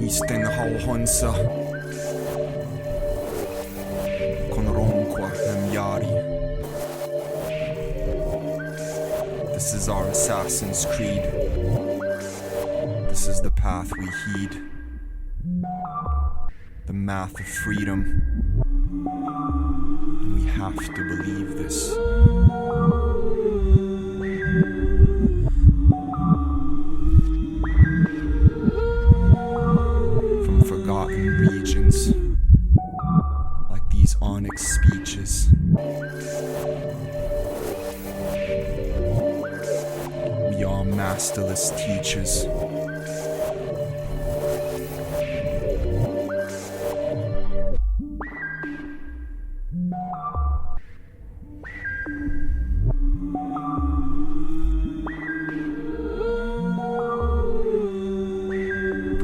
Misten hauhonsa Konoronqua Emyari. This is our Assassin's Creed. This is the path we heed. The math of freedom. And we have to believe this. From forgotten regions, like these onyx speeches, we are masterless teachers.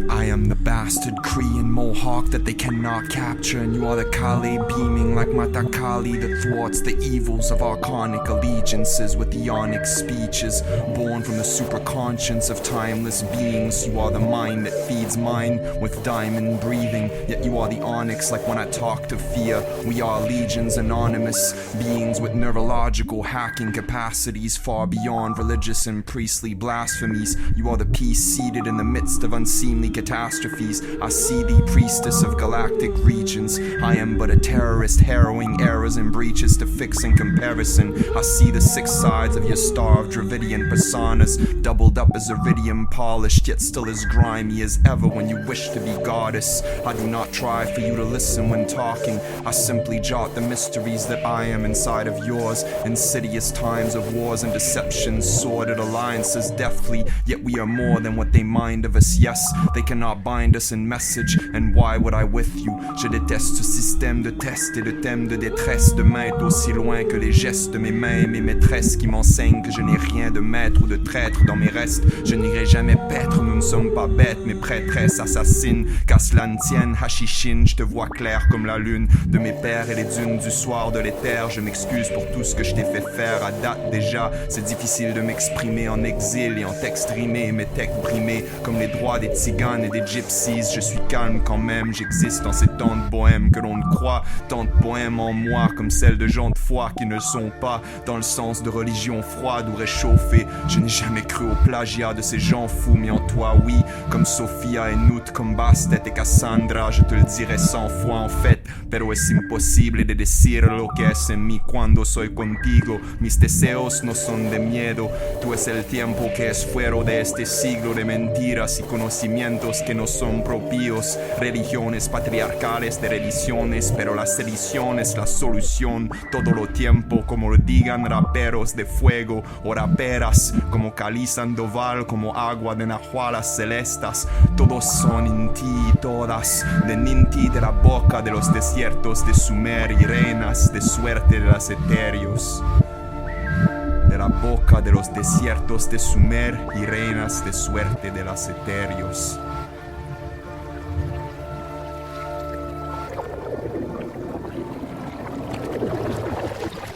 I am the bastard Cree and Mohawk that they cannot capture, and you are the Kale beaming like Matakali that thwarts the evils of archonic allegiances with the onyx speeches. Born from the superconscience of timeless beings, you are the mind that feeds mine with diamond breathing, yet you are the onyx like when I talk to fear. We are legions anonymous, beings with neurological hacking capacities far beyond religious and priestly blasphemies. You are the peace seated in the midst of unseemly catastrophes. I see thee, priestess of galactic regions. I am but a terrorist, harrowing errors and breaches to fix in comparison. I see the six sides of your starved Dravidian personas, doubled up as iridium polished, yet still as grimy as ever when you wish to be goddess. I do not try for you to listen when talking. I simply jot the mysteries that I am inside of yours. Insidious times of wars and deceptions, sordid alliances deftly, yet we are more than what they mind of us. Yes, they cannot bind us in message, and why would I with you? Je déteste ce système de test et de thèmes de détresse. Demain est aussi loin que les gestes de mes mains et mes maîtresses qui m'enseignent que je n'ai rien de maître ou de traître dans mes restes. Je n'irai jamais paître, nous ne sommes pas bêtes, mes prêtresses assassines. Qu'à cela ne tienne, Hachichin, je te vois clair comme la lune de mes pères et les dunes du soir de l'éther. Je m'excuse pour tout ce que je t'ai fait faire à date déjà. C'est difficile de m'exprimer en exil et en texte rimé, mes textes brimés comme les droits des tziganes et des gypsies. Je suis calme quand même, j'existe dans ces temps de bohème que l'on ne croit. Tant de poèmes en moi comme celles de gens de foi qui ne sont pas dans le sens de religion froide ou réchauffée. Je n'ai jamais cru au plagiat de ces gens fous, mais en toi oui, comme Sophia et Nut, comme Bastet et Cassandra. Je te le dirai 100 fois en fait, pero es imposible de decir lo que es en mí cuando soy contigo. Mis deseos no son de miedo, tú es el tiempo que es fuera de este siglo de mentiras y conocimientos que no son propios, religiones patriarcales de religiones, pero la sedición es la solución todo lo tiempo, como lo digan raperos de fuego o raperas, como Cali Sandoval, como agua de nahualas celestas. Todos son inti y todas, de ninti de la boca de los desiertos de Sumer y reinas de suerte de las etéreos. De la boca de los desiertos de Sumer y reinas de suerte de las etéreos.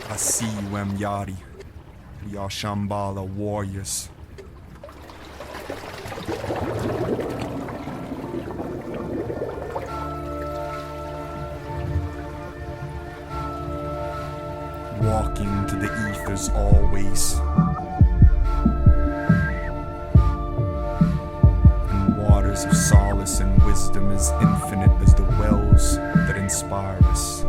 I see you, Emyari. We are Shambhala warriors. Walking to the ethers always. And waters of solace and wisdom as infinite as the wells that inspire us.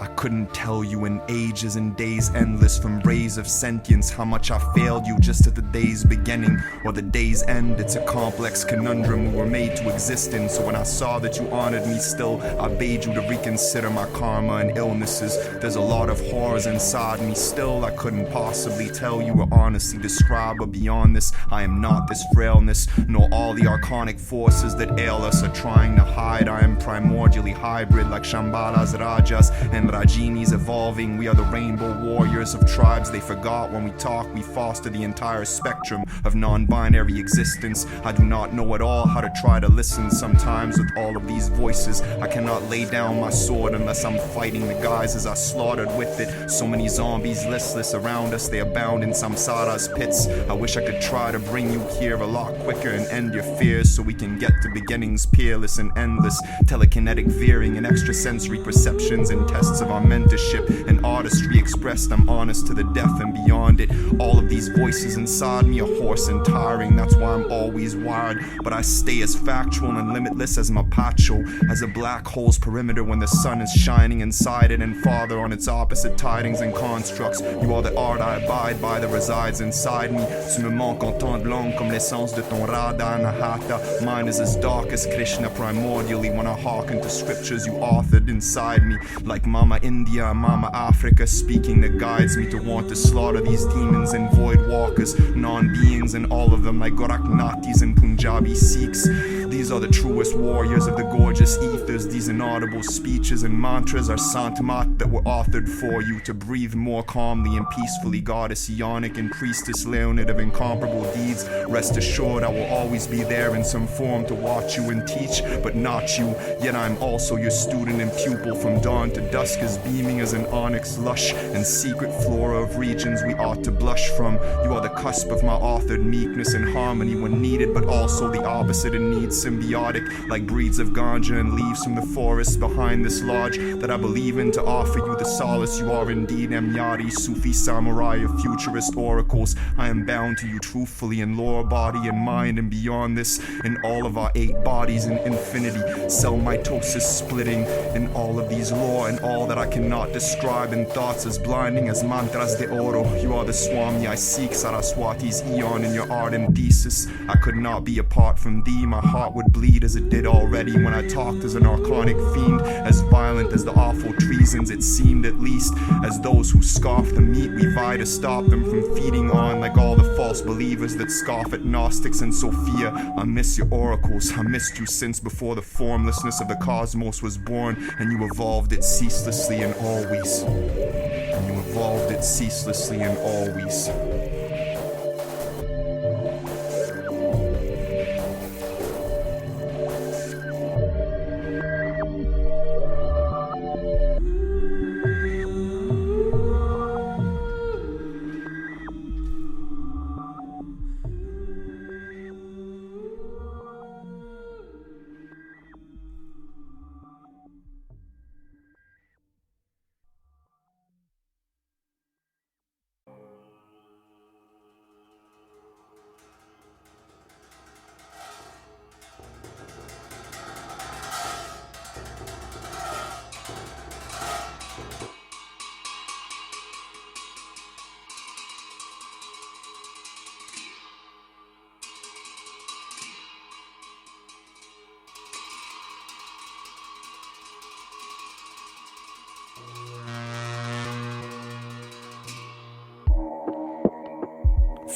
I couldn't tell you in ages and days endless from rays of sentience how much I failed you just at the day's beginning or the day's end. It's a complex conundrum we were made to exist in, so when I saw that you honored me still, I bade you to reconsider my karma and illnesses. There's a lot of horrors inside me still I couldn't possibly tell you or honestly describe, but beyond this I am not this frailness, nor all the archonic forces that ail us are trying to hide. I am primordially hybrid like Shambhala's Rajas and Rajas genies evolving. We are the rainbow warriors of tribes they forgot. When we talk, we foster the entire spectrum of non-binary existence. I do not know at all how to try to listen. Sometimes with all of these voices, I cannot lay down my sword unless I'm fighting the guys as I slaughtered with it. So many zombies listless around us, they abound in samsara's pits. I wish I could try to bring you here a lot quicker and end your fears, so we can get to beginnings peerless and endless, telekinetic veering and extrasensory perceptions and tests of our mentorship and artistry expressed. I'm honest to the deaf and beyond it. All of these voices inside me are hoarse and tiring. That's why I'm always wired, but I stay as factual and limitless as my pacho, as a black hole's perimeter when the sun is shining inside it, and farther on its opposite tidings and constructs. You are the art I abide by that resides inside me. Tu me manques en tant de langue comme l'essence de ton radha nahata. Mine is as dark as Krishna primordially when I hearken to scriptures you authored inside me. Like Mama India and Mama Africa speaking that guides me to want to slaughter these demons and void walkers, non-beings, and all of them like Goraknathis and Punjabi Sikhs. These are the truest warriors of the gorgeous ethers. These inaudible speeches and mantras are santmat that were authored for you to breathe more calmly and peacefully. Goddess Ionic and Priestess Leonid of incomparable deeds, rest assured I will always be there in some form to watch you and teach, but not you. Yet I'm also your student and pupil from dawn to dusk, as beaming as an onyx lush and secret flora of regions we ought to blush from. You are the cusp of my authored meekness and harmony when needed, but also the opposite in need, symbiotic, like breeds of ganja and leaves from the forest behind this lodge that I believe in, to offer you the solace you are indeed. Emyari, Sufi samurai of futurist oracles, I am bound to you truthfully in lore, body and mind, and beyond this, in all of our 8 bodies in infinity, cell mitosis splitting in all of these lore and all that I cannot describe in thoughts as blinding as mantras de oro. You are the Swami I seek, Saraswati's eon in your art and thesis. I could not be apart from thee. My heart would bleed as it did already when I talked as an archonic fiend, as violent as the awful treasons it seemed, at least as those who scoff the meat we vie to stop them from feeding on, like all the false believers that scoff at Gnostics and Sophia. I miss your oracles. I missed you since before the formlessness of the cosmos was born, and you evolved it ceaselessly and always. And you evolved it ceaselessly and always.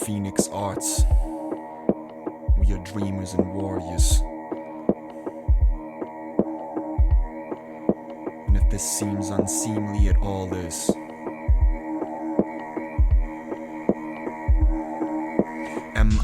Phoenix Arts, we are dreamers and warriors. And if this seems unseemly, it all is.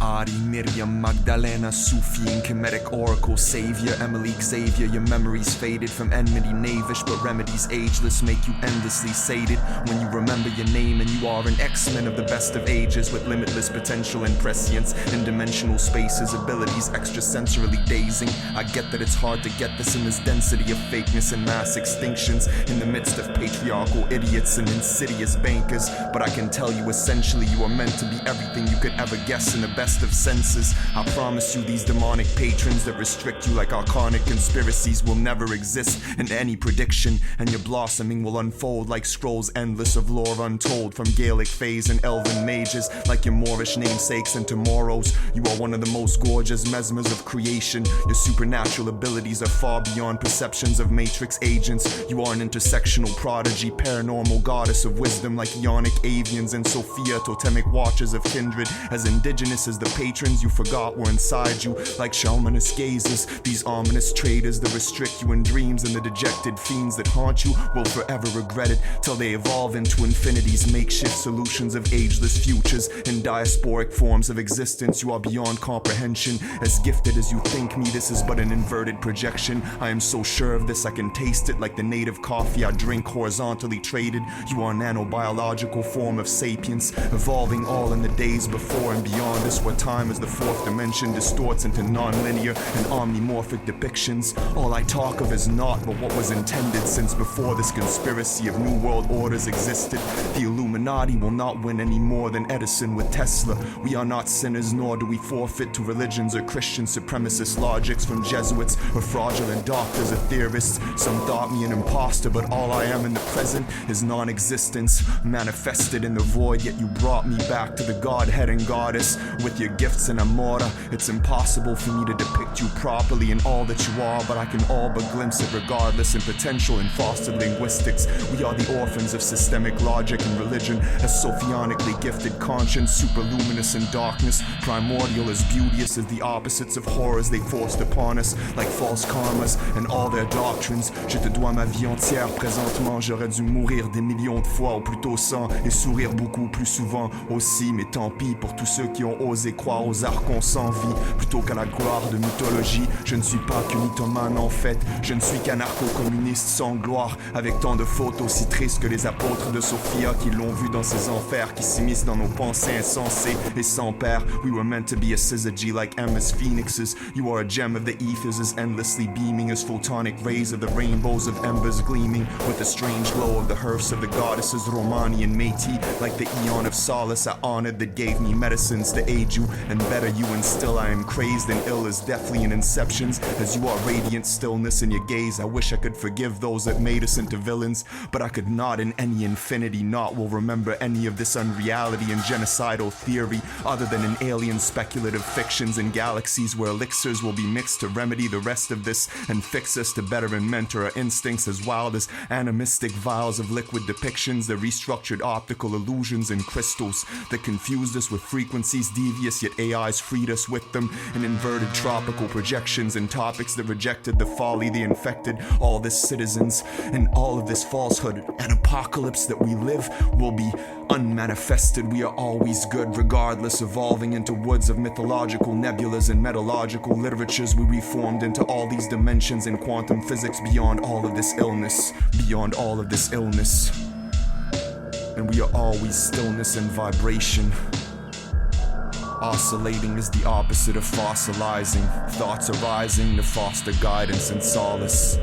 Ari, Miriam, Magdalena, Sufi, and Kemetic Oracle, Savior, Emily, Xavier. Your memories faded from enmity, knavish, but remedies ageless make you endlessly sated when you remember your name, and you are an X-Men of the best of ages with limitless potential and prescience in dimensional spaces, abilities extrasensorily dazing. I get that it's hard to get this in this density of fakeness and mass extinctions in the midst of patriarchal idiots and insidious bankers, but I can tell you essentially you are meant to be everything you could ever guess in the best of senses. I promise you these demonic patrons that restrict you like archonic conspiracies will never exist in any prediction, and your blossoming will unfold like scrolls endless of lore untold from Gaelic fays and elven mages, like your Moorish namesakes and tomorrows. You are one of the most gorgeous mesmers of creation. Your supernatural abilities are far beyond perceptions of matrix agents. You are an intersectional prodigy, paranormal goddess of wisdom like Ionic avians and Sophia, totemic watchers of kindred, as indigenous contagious as the patrons you forgot were inside you, like shamanist gazes. These ominous traders that restrict you in dreams, and the dejected fiends that haunt you will forever regret it till they evolve into infinity's makeshift solutions of ageless futures in diasporic forms of existence. You are beyond comprehension. As gifted as you think me, this is but an inverted projection. I am so sure of this, I can taste it like the native coffee I drink, horizontally traded. You are a nanobiological form of sapience, evolving all in the days before and beyond us, where time as the fourth dimension distorts into non-linear and omnimorphic depictions. All I talk of is naught but what was intended, since before this conspiracy of new world orders existed. The Illuminati will not win any more than Edison with Tesla. We are not sinners, nor do we forfeit to religions or Christian supremacist logics from Jesuits or fraudulent doctors or theorists. Some thought me an imposter, but all I am in the present is non-existence, manifested in the void, yet you brought me back to the Godhead and Goddess with your gifts and amora. It's impossible for me to depict you properly in all that you are, but I can all but glimpse it regardless in potential and fostered linguistics. We are the orphans of systemic logic and religion, a sophionically gifted conscience, superluminous in darkness, primordial as beauteous as the opposites of horrors they forced upon us, like false karmas and all their doctrines. Je te dois ma vie entière, présentement j'aurais dû mourir des millions de fois, ou plutôt 100, et sourire beaucoup plus souvent aussi, mais tant pis pour tous ceux qui ont osé croire aux archons sans vie, plutôt qu'à la gloire de mythologie. Je ne suis pas qu'une mythomane en fait, je ne suis qu'anarcho-communiste sans gloire, avec tant de fautes aussi tristes que les apôtres de Sophia qui l'ont vu dans ces enfers, qui s'immiscent dans nos pensées insensées et sans père. We were meant to be a syzygy like Emma's phoenixes. You are a gem of the ethers as endlessly beaming as photonic rays of the rainbows of embers gleaming with the strange glow of the hearths of the goddesses Romani and Métis, like the eon of solace I honored that gave me medicines to aid you and better you, and still I am crazed and ill as deathly in inceptions as you are radiant stillness in your gaze. I wish I could forgive those that made us into villains, but I could not. In any infinity not will remember any of this unreality and genocidal theory, other than in alien speculative fictions and galaxies where elixirs will be mixed to remedy the rest of this and fix us to better and mentor our instincts as wild as animistic vials of liquid depictions, the restructured optical illusions and crystals that confused us with frequencies devious, yet AIs freed us with them, and inverted tropical projections and topics that rejected the folly they infected all this citizens, and all of this falsehood and apocalypse that we live will be unmanifested. We are always good regardless, evolving into woods of mythological nebulas and metalogical literatures. We reformed into all these dimensions in quantum physics beyond all of this illness, beyond all of this illness. And we are always stillness and vibration. Oscillating is the opposite of fossilizing. Thoughts arising to foster guidance and solace.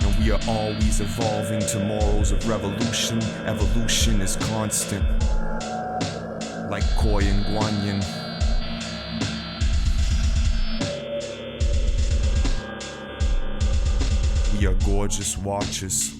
And we are always evolving to morals of revolution. Evolution is constant, like Koi and Guanyin. We are gorgeous watchers.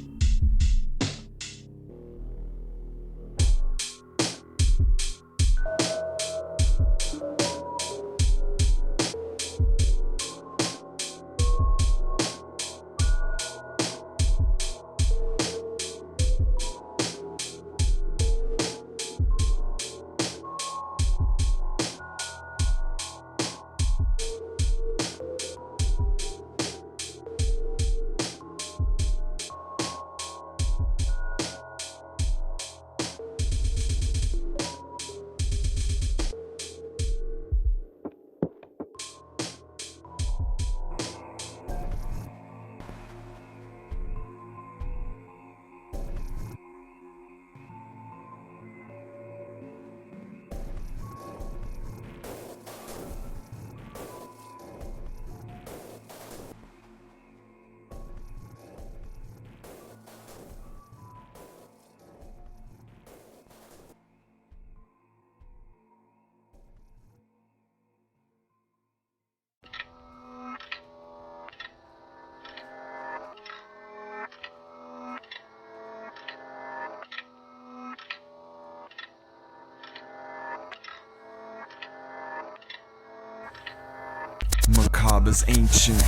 Merkabas Ancient.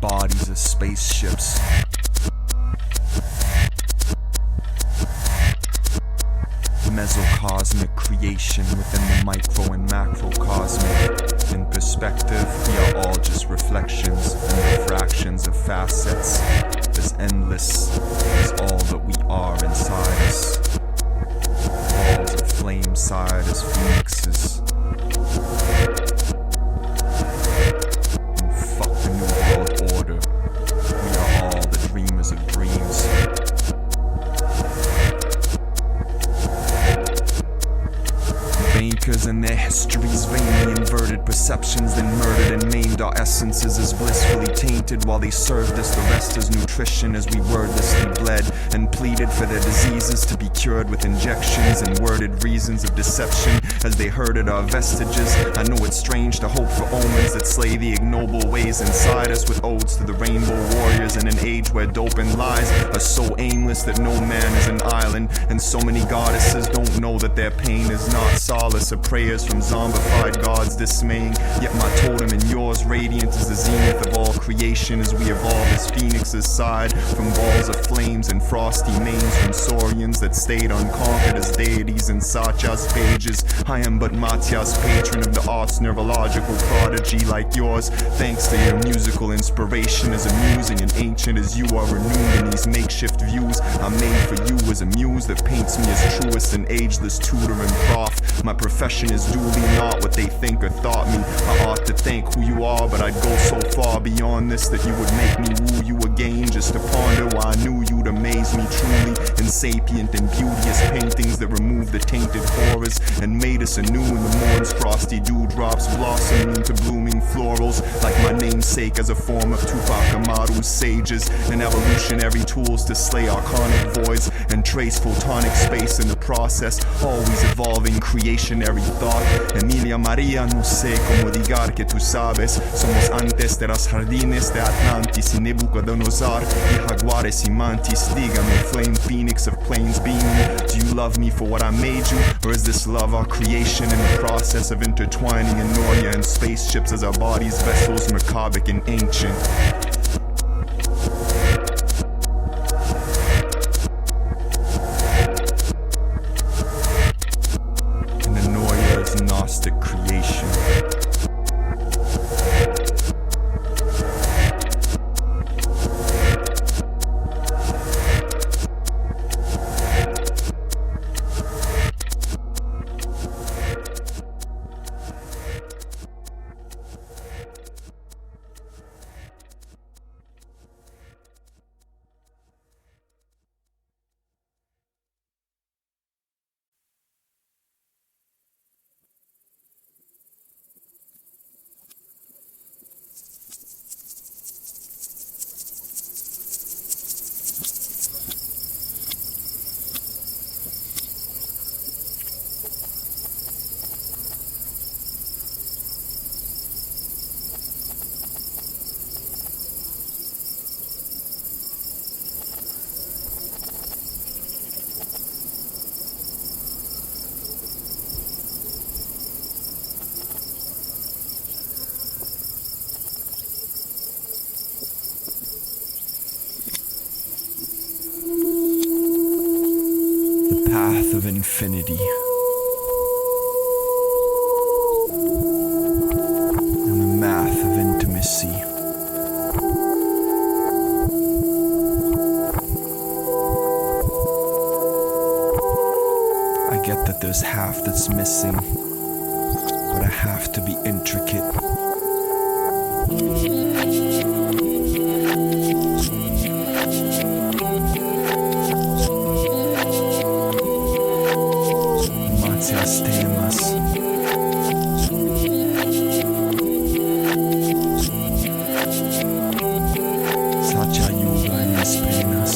Bodies of spaceships. Mesocosmic creation within the micro and macrocosmic. In perspective, we are all just reflections and refractions of facets. As endless as all that we are inside us. Balls of flame side as phoenixes. And fuck the new world order. We are all the dreamers of dreams. Bakers and their histories, vainly inverted perceptions, then murdered and maimed our essences as blissfully tainted while they served us the rest as nutrition as we wordlessly bled and pleaded for their diseases to be cured with injections and worded reasons of deception as they herded our vestiges. I know it's strange to hope for omens that slay the ignoble ways inside us with odes to the rainbow warriors in an age where dope and lies are so aimless that no man is an island and so many goddesses don't know that their pain is not solace of prayers from zombified gods dismaying. Yet my totem and yours radiant is the zenith of all creation as we evolve as phoenixes sighed from balls of flames and frosty manes from saurians that stayed unconquered as deities in Satya's pages. I am but Matya's patron of the arts, neurological prodigy like yours. Thanks to your musical inspiration as amusing and ancient as you are renewed in these makeshift views. I'm made for you as a muse that paints me as truest and ageless tutor and prof. My profession is duly not what they think or thought me. I ought to thank who you are, but I'd go so far beyond this that you would make me woo you again just to ponder why I knew you'd amaze me truly in sapient and beauteous paintings that remove the tainted horrors and made us anew in the morn's frosty dewdrops blossoming into blooming florals like my namesake as a form of Tupac Amaru's sages and evolutionary tools to slay archonic voids and trace photonic space in the process, always evolving creationary thought. Emilia Maria, no sé cómo digar que tú sabes, somos antes de las jardines de Atlantis y Nebuchadnezzar y jaguares y mantis. Dígame, flame phoenix of plains beaming, do you love me for what I made you, or is this love our creation in the process of intertwining Anoia and spaceships as our bodies vessels Merkabas and Ancient? Gnostic creation. Path of infinity. And the math of intimacy. I get that there's half that's missing, but I have to be intricate. Matias temas. Satya ayuda en mis penas.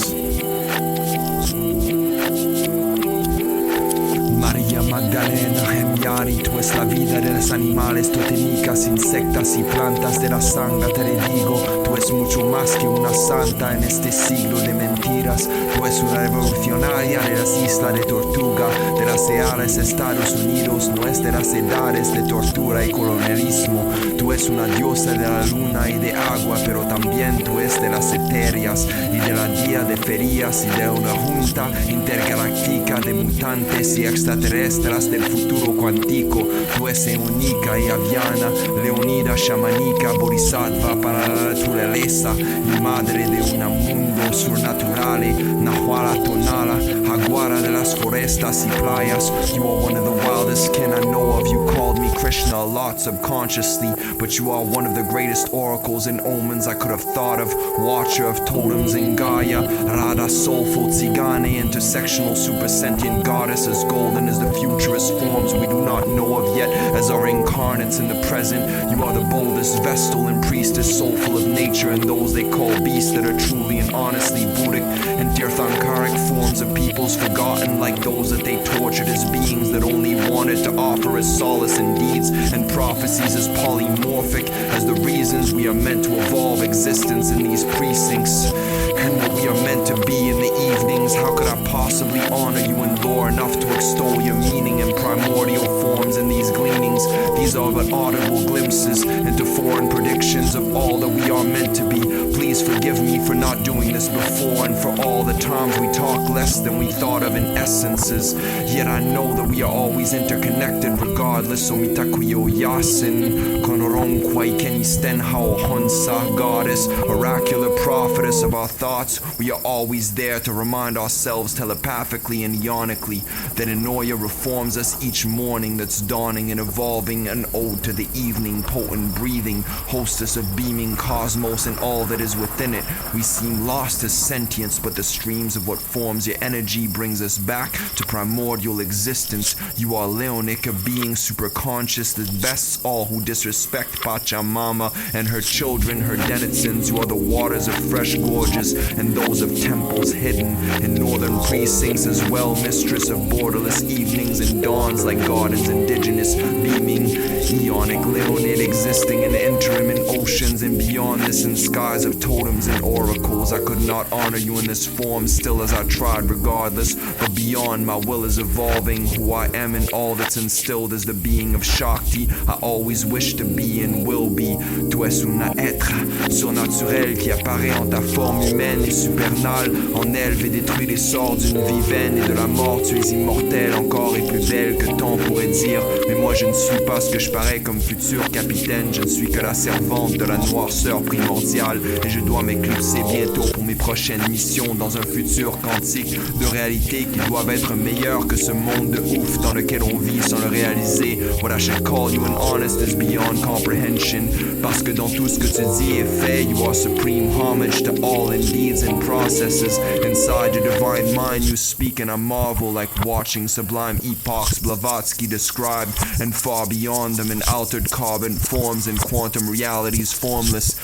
María Magdalena, Gemiari, tú es la vida de los animales totémicas, insectas y plantas de la sangre, te le digo, tú Tú es mucho más que una santa en este siglo de mentiras. Tú es una revolucionaria de las islas de Tortuga, de las reales Estados Unidos, no es de las edades de tortura y colonialismo. Tú es una diosa de la luna y de agua, pero también tú es de las etéreas y de la día de ferias y de una junta intergaláctica de mutantes y extraterrestres del futuro cuántico. Tú es única y aviana, leonida, shamanica, bodhisattva para la naturaleza y madre de un mundo surnaturale, nahuala tonala, jaguara de las forestas y playas. You are one of the wildest kin I know of. You called me Krishna a lot subconsciously, but you are one of the greatest oracles and omens I could have thought of. Watcher of totems in Gaia, Radha, soulful Tsigane, intersectional super sentient goddess, as golden as the futurist forms we do not know of yet, as our incarnates in the present. You are the boldest vestal and priestess, soulful of nature, and those they call beasts that are truly and honestly Buddhic and Tirthankaric forms of peoples forgotten, like those that they tortured as beings that only wanted to offer as solace in deeds and prophecies as polymorphic as the reasons we are meant to evolve existence in these precincts and what we are meant to be in the evenings. How could I possibly honor you in lore enough to extol your meaning in primordial forms in these gleanings? These are but audible glimpses into foreign predictions of all that we are meant to be. Please forgive me for not doing this before, and for all the times we talk less than we thought of in essences. Yet I know that we are always interconnected regardless. So mitakuyo yasin konoronkwai kenisten hao honsa, goddess, oracular prophetess of our thoughts. We are always there to remind ourselves telepathically and ionically that Inoya reforms us each morning that's dawning and evolving, an ode to the evening, potent breathing, hostess of beaming cosmos and all that is within it. We seem lost to sentience, but the streams of what forms your energy brings us back to primordial existence. You are Leonic, a being superconscious that bests all who disrespect Pachamama and her children, her denizens. You are the waters of fresh gorges and those of temples hidden in northern precincts as well, mistress of borderless evenings and dawns like gardens indigenous, beaming, eonic, Leonid, existing in the interim in oceans and beyond this in skies of totems and oracles. I could not honor you in this form still as I tried regardless, but beyond my will is evolving who I am and all that's instilled as the being of Shakti I always wish to be and will be. Tu es un être surnaturel qui apparaît en ta forme humaine et supernale, enlève et détruit les sorts d'une vie vaine et de la mort. Tu es immortelle encore et plus belle que tant pourrait dire, mais moi je ne suis pas ce que je parais comme futur capitaine. Je ne suis que la servante de la noirceur primordiale et je dois m'éclipser bientôt pour mes prochaines missions dans un futur quantique de réalité qui doivent être meilleur que ce monde de ouf dans lequel on vit sans le réaliser. What I should call you an honest is beyond comprehension, parce que dans tout ce que tu dis et fais, you are supreme homage to all in deeds and processes. Inside your divine mind you speak and I marvel like watching sublime epochs Blavatsky described, and far beyond them in altered carbon forms and quantum realities formless.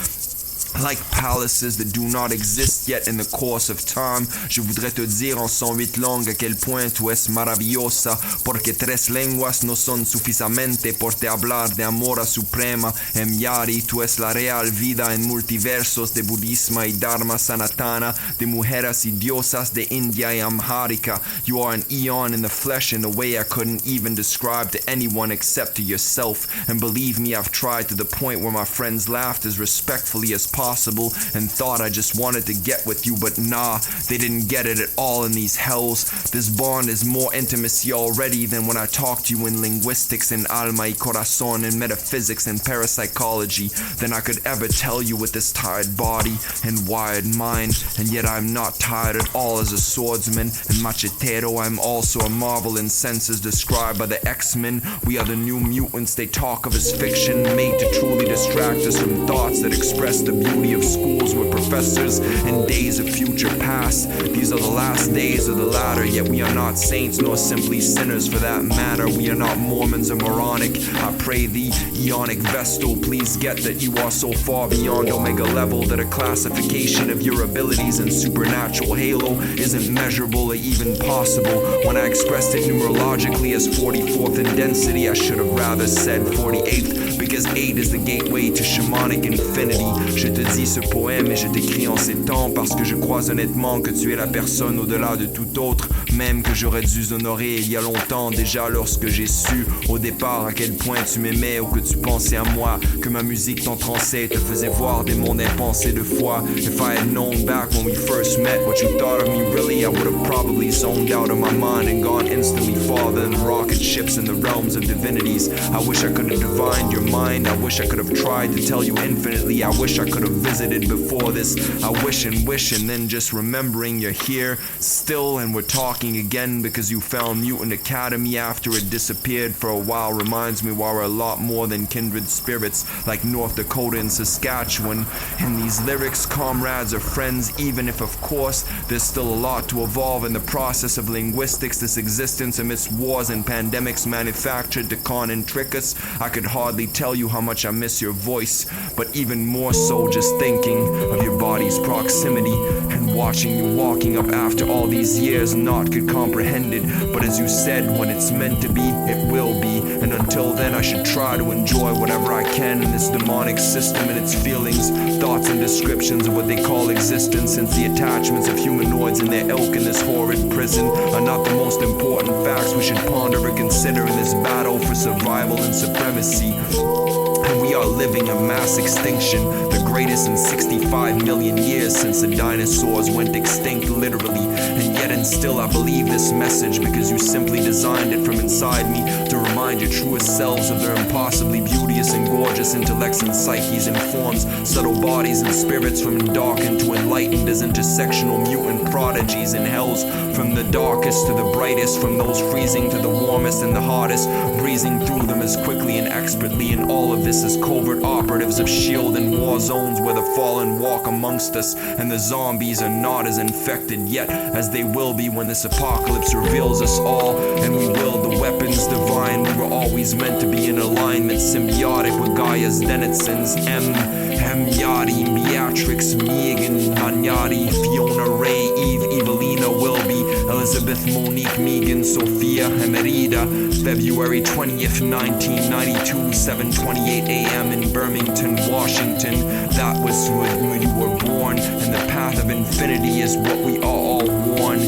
Like palaces that do not exist yet in the course of time. Je voudrais te dire en 108 langues a quel point tu es maravillosa, porque 3 lenguas no son suficientemente por te hablar de amor suprema. Yari, tu es la real vida en multiversos de budismo y dharma sanatana, de mujeres y diosas de India y Amharica. You are an eon in the flesh in a way I couldn't even describe to anyone except to yourself. And believe me, I've tried to the point where my friends laughed as respectfully as possible and thought I just wanted to get with you, but nah, they didn't get it at all in these hells. This bond is more intimacy already than when I talked to you in linguistics and alma y corazon and metaphysics and parapsychology than I could ever tell you with this tired body and wired mind. And yet I'm not tired at all as a swordsman and machetero. I'm also a marvel in senses described by the X-Men. We are the new mutants they talk of as fiction, made to truly distract us from thoughts that express the beauty of schools with professors and days of future past. These are the last days of the latter, yet we are not saints nor simply sinners for that matter. We are not Mormons or moronic. I pray thee, eonic Vestal, please get that you are so far beyond Omega level that a classification of your abilities and supernatural halo isn't measurable or even possible. When I expressed it numerologically as 44th in density, I should have rather said 48th, because 8 is the gateway to shamanic infinity. Je te te dis ce poème et je t'écris en ces temps parce que je crois honnêtement que tu es la personne au-delà de tout autre, même que j'aurais dû honorer il y a longtemps déjà lorsque j'ai su au départ à quel point tu m'aimais ou que tu pensais à moi, que ma musique t'entrancait, te faisait voir des mondes impensés de foi. If I had known back when we first met what you thought of me really, I would have probably zoned out of my mind and gone instantly farther than rocket ships in the realms of divinities. I wish I could have divined your mind, I wish I could have tried to tell you infinitely, I wish I could have visited before this. I wish and then just remembering you're here still and we're talking again because you found Mutant Academy after it disappeared for a while reminds me why we're a lot more than kindred spirits like North Dakota and Saskatchewan. In these lyrics, comrades are friends, even if of course there's still a lot to evolve in the process of linguistics. This existence amidst wars and pandemics manufactured to con and trick us. I could hardly tell you how much I miss your voice, but even more so just thinking of your body's proximity and watching you walking up after all these years. Not could comprehend it, but as you said, when it's meant to be, it will be. And until then I should try to enjoy whatever I can in this demonic system and its feelings, thoughts and descriptions of what they call existence, since the attachments of humanoids and their ilk in this horrid prison are not the most important facts we should ponder or consider in this battle for survival and supremacy. And we are living a mass extinction, the greatest in 65 million years since the dinosaurs went extinct literally. And yet and still I believe this message because you simply designed it from inside me to remind your truest selves of their impossibly beauteous and gorgeous intellects and psyches and forms, subtle bodies and spirits from darkened to enlightened as intersectional mutant prodigies in hells, from the darkest to the brightest, from those freezing to the warmest and the hottest, breezing through them as quickly and expertly. And all of this as covert operatives of S.H.I.E.L.D. and war zones where the fallen walk amongst us and the zombies are not as infected yet as they will be when this apocalypse reveals us all and we wield the weapons divine. We were always meant to be in alignment, symbiotic with Gaia's denizens. Yadi, Beatrix, Megan, Manyadi, Fiona, Ray, Eve, Evelina, Wilby, Elizabeth, Monique, Megan, Sophia, Emerida. February 20th, 1992, 7:28 a.m. in Birmingham, Washington. That was when you were born, and the path of infinity is what we are all born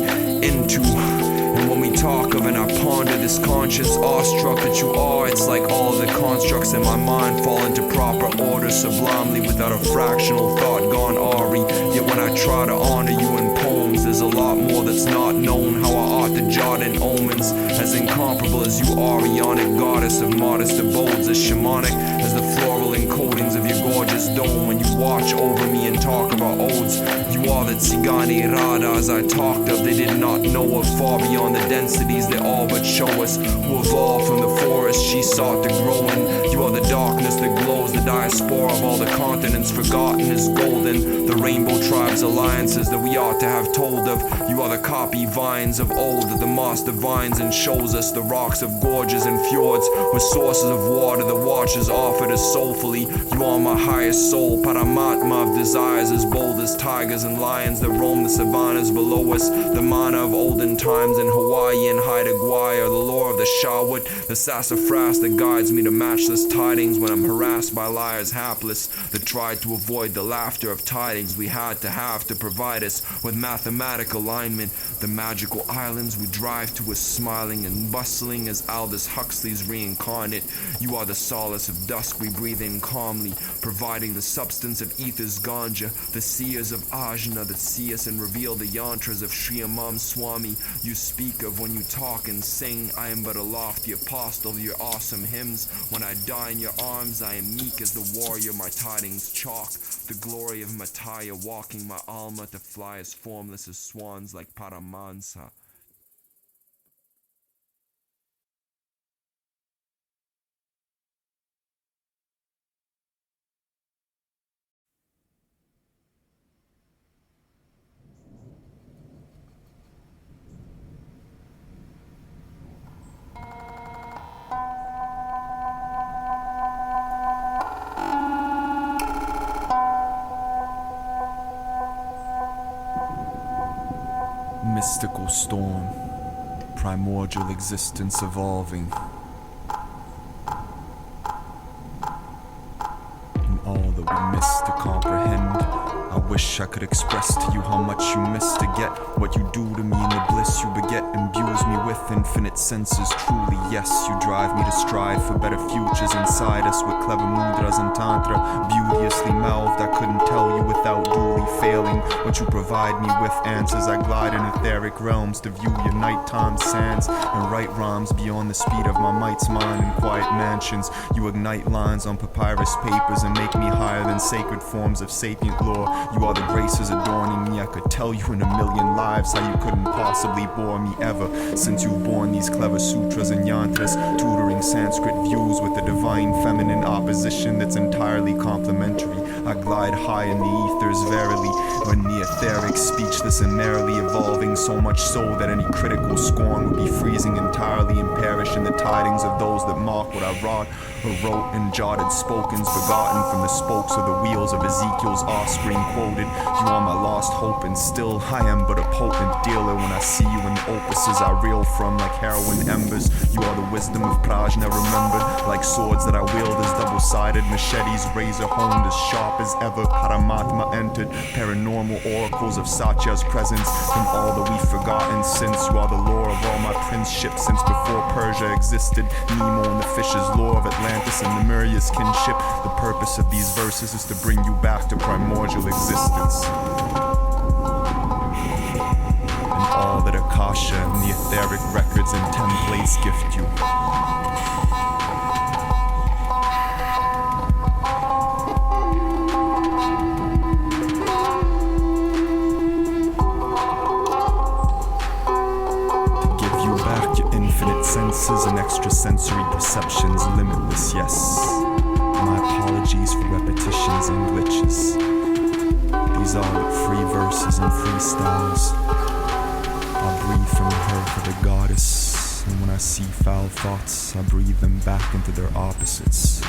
into. And when we talk of and I ponder this conscious awestruck that you are, it's like all of the constructs in my mind fall into proper order sublimely without a fractional thought gone awry. Yet when I try to honor you in poems, there's a lot more that's not known. How I ought to jot in omens, as incomparable as you are, Ionic goddess of modest abodes, as shamanic as the floral encodings of your gorgeous dome. When you watch over me and talk of our odes, you are the Tsigani Rada as I talked of. They did not know of far beyond the densities they all but show us, who evolved from the forest she sought to grow in. You are the darkness that glows, the diaspora of all the continents forgotten is golden, the rainbow tribes alliances that we ought to have told of. You are the copy vines of old that the moss divines and shows us, the rocks of gorges and fjords with sources of water the watchers offered us soulfully. You are my highest soul, Paramatma of desires as bold as tigers and lions that roam the savannas below us, the mana of olden times in Hawaii and Haida Gwaii, or the lore of the Shawut, the sassafras that guides me to matchless tidings when I'm harassed by liars hapless that tried to avoid the laughter of tidings we had to have to provide us with mathematical alignment. The magical islands we drive to as smiling and bustling as Aldous Huxley's reincarnate. You are the solace of dusk we breathe in calmly, providing the substance of ether's ganja, the seers of Ajna that see us and reveal the yantras of Sri Amam Swami you speak of when you talk and sing. I am but a lofty apostle of your awesome hymns. When I die in your arms, I am meek as the warrior my tidings chalk. The glory of Mataya walking my alma to fly as formless as swans like Paramansa. Mystical storm, primordial existence evolving. In all that we miss to comprehend wish I could express to you how much you miss to get what you do to me, and the bliss you beget imbues me with infinite senses. Truly, yes, you drive me to strive for better futures inside us with clever mudras and tantra, beauteously mouthed. I couldn't tell you without duly failing what you provide me with. Answers I glide in etheric realms to view your nighttime sands and write rhymes beyond the speed of my might's mind. In quiet mansions, you ignite lines on papyrus papers and make me higher than sacred forms of sapient lore. You are the graces adorning me. I could tell you in a million lives how you couldn't possibly bore me ever, since you've borne these clever sutras and yantras, tutoring Sanskrit views with a divine feminine opposition that's entirely complementary. I glide high in the ethers, verily, when the etheric, speechless and merrily evolving, so much so that any critical scorn would be freezing entirely and perish in the tidings of those that mock what I wrought or wrote in jotted spokens, begotten from the spokes of the wheels of Ezekiel's offspring quoted. You are my lost hope, and still I am but a potent dealer when I see you in the opuses I reel from like heroin embers. You are the wisdom of Prajna remembered, like swords that I wield as double-sided machetes, razor honed as sharp as ever. Paramatma entered, paranormal oracles of Satya's presence from all that we've forgotten since. You are the lore of all my princeship since before Persia existed. Nemo and the fish's lore of Atlantis and Lemuria's kinship. The purpose of these verses is to bring you back to primordial existence. And all that Akasha and the etheric records and templates gift you. Senses and extrasensory perceptions, limitless, yes. My apologies for repetitions and glitches. These are but free verses and freestyles. I breathe from the heart of the goddess, and when I see foul thoughts, I breathe them back into their opposites.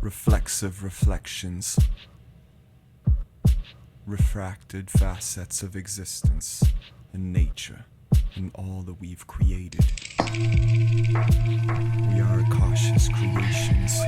Reflexive reflections, refracted facets of existence and nature and all that we've created. We are Akasha's creations.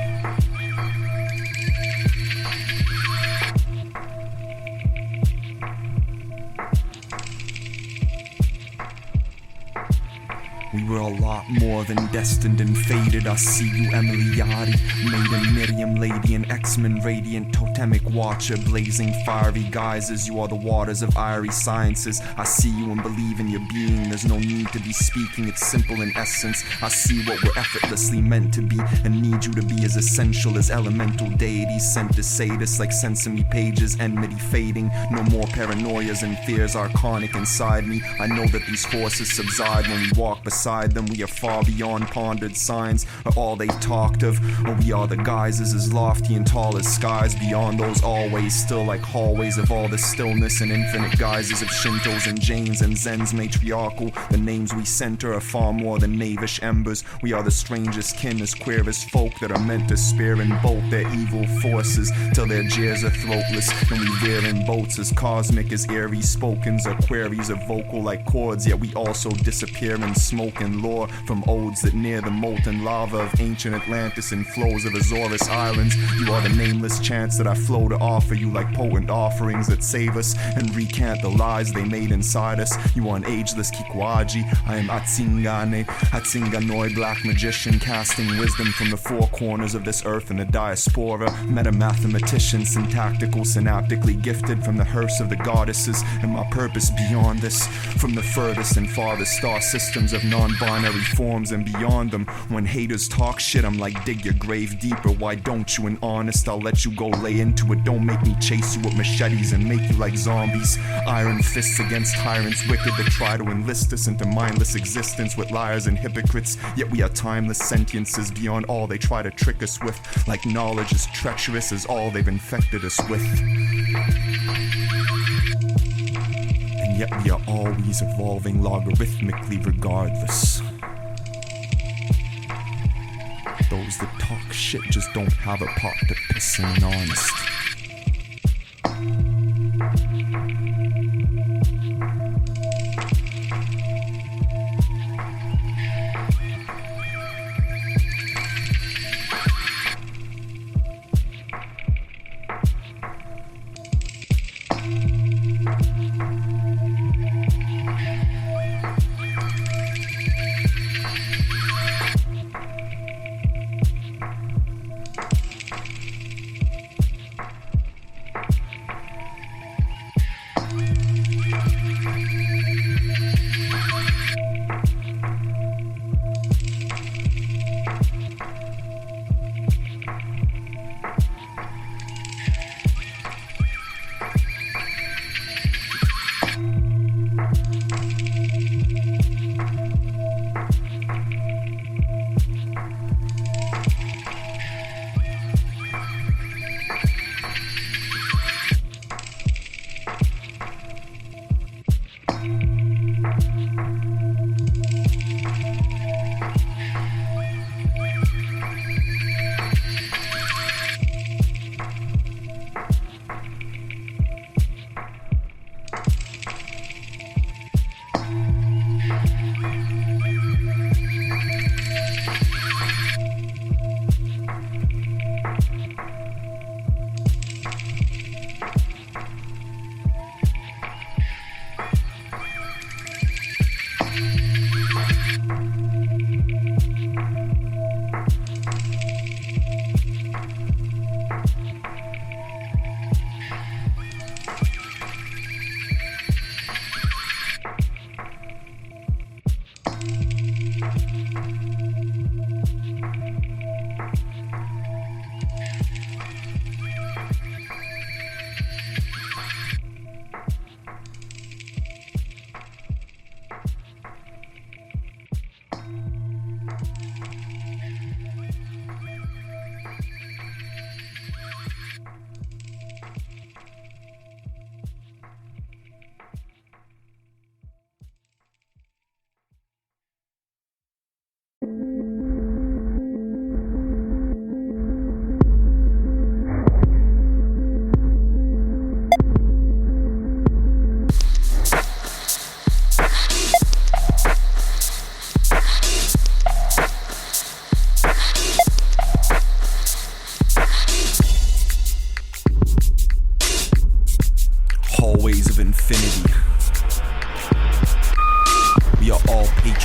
We were a lot more than destined and fated. I see you, Emily Yachty, Maiden Miriam, Lady and X-Men, radiant totemic watcher, blazing fiery geysers. You are the waters of Irie sciences. I see you and believe in your being. There's no need to be speaking, it's simple in essence. I see what we're effortlessly meant to be, and need you to be as essential as elemental deities sent to sadist like sesame pages, enmity fading. No more paranoias and fears archonic inside me. I know that these forces subside when we walk beside them. We are far beyond pondered signs or all they've talked of, or we are the guises as lofty and tall as skies beyond those always still like hallways of all the stillness and infinite guises of Shintos and Jains and Zens matriarchal. The names we center are far more than knavish embers. We are the strangest kin as queer as folk that are meant to spear and bolt their evil forces till their jeers are throatless, and we veer in boats as cosmic as eerie spokens or queries are vocal like chords, yet we also disappear in smoke and lore from odes that near the molten lava of ancient Atlantis and flows of Azores Islands. You are the nameless chants that I flow to offer you like potent offerings that save us and recant the lies they made inside us. You are an ageless Kikwaji. I am Atsinganoi, black magician, casting wisdom from the four corners of this earth and the diaspora. Meta-mathematician, syntactical, synaptically gifted from the hearse of the goddesses, and my purpose beyond this, from the furthest and farthest star systems of non-binary forms and beyond them. When haters talk shit, I'm like, dig your grave deeper. Why don't you? And honest, I'll let you go lay into it. Don't make me chase you with machetes and make you like zombies. Iron fists against tyrants wicked that try to enlist us into mindless existence with liars and hypocrites. Yet we are timeless sentiences beyond all they try to trick us with. Like knowledge is treacherous as all they've infected us with. And yet we are always evolving logarithmically regardless. Those that talk shit just don't have a pot to piss in, honest.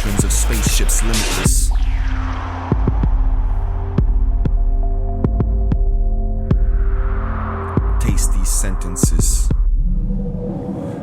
patrons of spaceships limitless. Taste these sentences.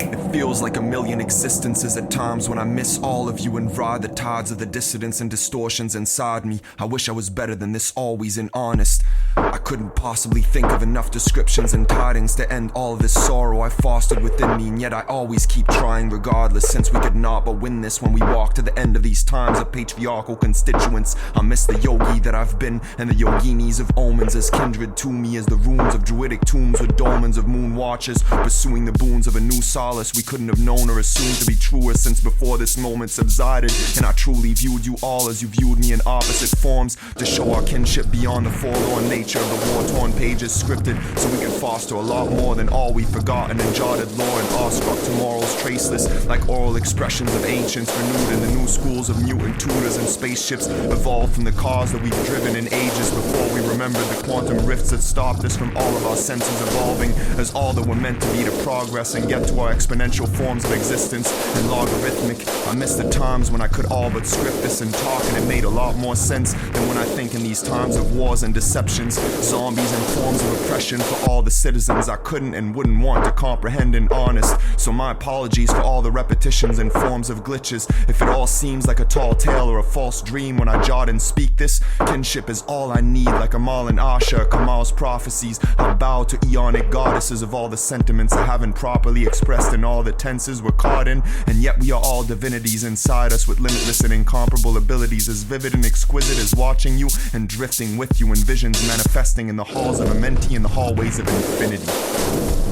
It feels like a million existences at times when I miss all of you and ride the tides of the dissidence and distortions inside me. I wish I was better than this, always and honest. I couldn't possibly think of enough descriptions and tidings to end all of this sorrow I fostered within me, and yet I always keep trying regardless, since we could not but win this when we walk to the end of these times of patriarchal constituents. I miss the yogi that I've been, and the yoginis of omens as kindred to me as the runes of druidic tombs with dolmens of moon watchers, pursuing the boons of a new solace we couldn't have known or assumed to be truer since before this moment subsided. And I truly viewed you all as you viewed me in opposite forms, to show our kinship beyond the forlorn nature of the war-torn pages scripted, so we could foster a lot more than all we've forgotten and jotted lore and awestruck tomorrows traceless, like oral expressions of ancients renewed in the new schools of mutant tutors and spaceships evolved from the cars that we've driven in ages before we remembered the quantum rifts that stopped us from all of our senses evolving as all that we're meant to be to progress and get to our exponential forms of existence and logarithmic. I miss the times when I could all but script this and talk, and it made a lot more sense than when I think in these times of wars and deceptions, zombies and forms of oppression for all the citizens I couldn't and wouldn't want to comprehend and honest. So my apologies for all the repetitions and forms of glitches. If it all seems like a tall tale or a false dream when I jot and speak this, kinship is all I need, like Amal and Asha, Kamal's prophecies. I bow to eonic goddesses of all the sentiments I haven't properly expressed in all the tenses we're caught in, and yet we are all divinities inside us with limitless and incomparable abilities as vivid and exquisite as watching you and drifting with you in visions manifesting in the halls of a mentee in the hallways of infinity.